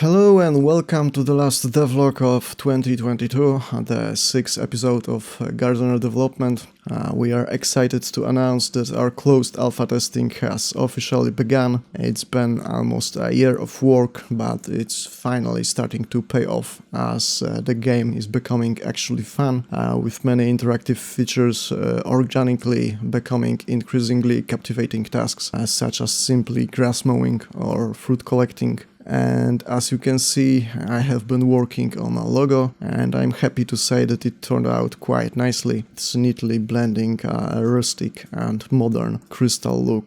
Hello and welcome to the last devlog of 2022, the 6th episode of Gardener Development. We are excited to announce that our closed alpha testing has officially begun. It's been almost a year of work, but it's finally starting to pay off as the game is becoming actually fun, with many interactive features organically becoming increasingly captivating tasks, such as simply grass mowing or fruit collecting. And as you can see, I have been working on a logo, and I'm happy to say that it turned out quite nicely. It's neatly blending a rustic and modern crystal look.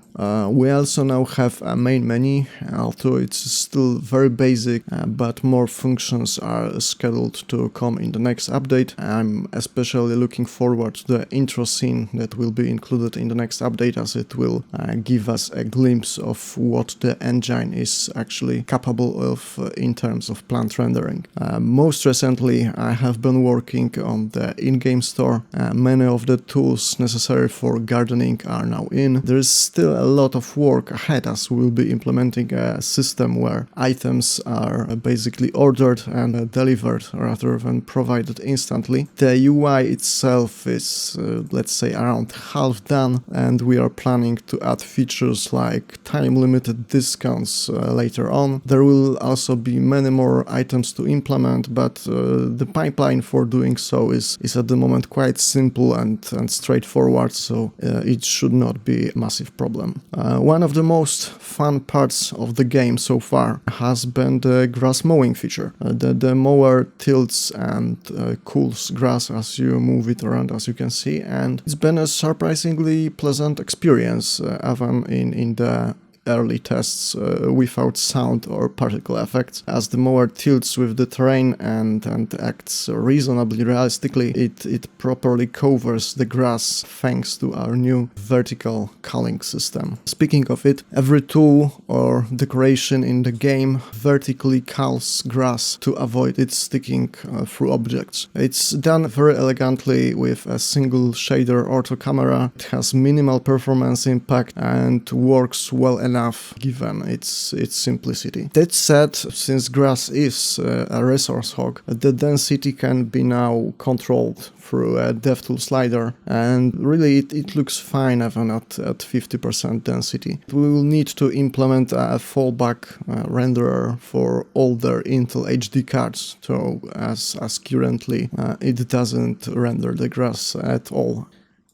We also now have a main menu, although it's still very basic, but more functions are scheduled to come in the next update. I'm especially looking forward to the intro scene that will be included in the next update, as it will give us a glimpse of what the engine is actually capable of in terms of plant rendering. Most recently, I have been working on the in-game store. Many of the tools necessary for gardening are now in. There is still a lot of work ahead, as we will be implementing a system where items are basically ordered and delivered rather than provided instantly. The UI itself is, let's say, around half done, and we are planning to add features like time-limited discounts later on. There will also be many more items to implement, but the pipeline for doing so is at the moment quite simple and straightforward, so it should not be a massive problem. One of the most fun parts of the game so far has been the grass mowing feature. The mower tilts and cools grass as you move it around, as you can see, and it's been a surprisingly pleasant experience, even in the early tests without sound or particle effects. As the mower tilts with the terrain and acts reasonably realistically, it properly covers the grass thanks to our new vertical culling system. Speaking of it, every tool or decoration in the game vertically culls grass to avoid it sticking through objects. It's done very elegantly with a single shader ortho camera. It has minimal performance impact and works well enough given its simplicity. That said, since grass is a resource hog, the density can be now controlled through a DevTool slider, and really it looks fine even at 50% density. We will need to implement a fallback renderer for older Intel HD cards, so as currently it doesn't render the grass at all.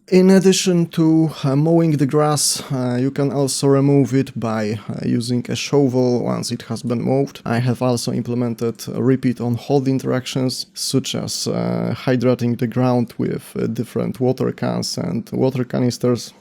In addition to mowing the grass, you can also remove it by using a shovel once it has been moved. I have also implemented repeat on hold interactions, such as hydrating the ground with different water cans and water canisters.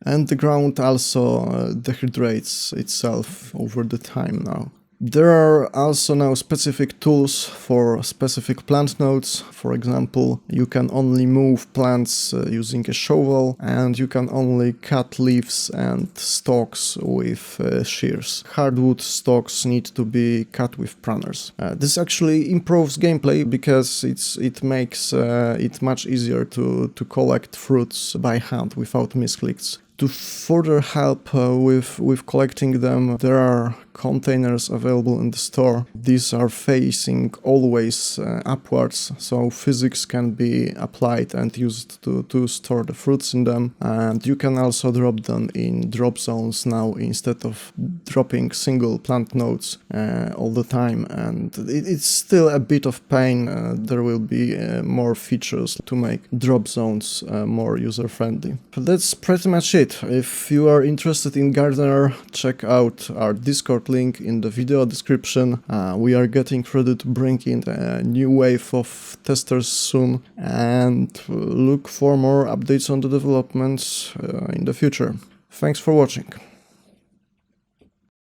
And the ground also dehydrates itself over the time now. There are also now specific tools for specific plant nodes. For example, you can only move plants using a shovel, and you can only cut leaves and stalks with shears. Hardwood stalks need to be cut with pruners. This actually improves gameplay because it makes it much easier to collect fruits by hand without misclicks. To further help with collecting them, there are containers available in the store. These are facing always upwards, so physics can be applied and used to store the fruits in them. And you can also drop them in drop zones now instead of dropping single plant nodes all the time. And it's still a bit of pain. There will be more features to make drop zones more user-friendly. But that's pretty much it. If you are interested in Gardener, check out our Discord link in the video description. We are getting ready to bring in a new wave of testers soon, and look for more updates on the developments in the future. Thanks for watching.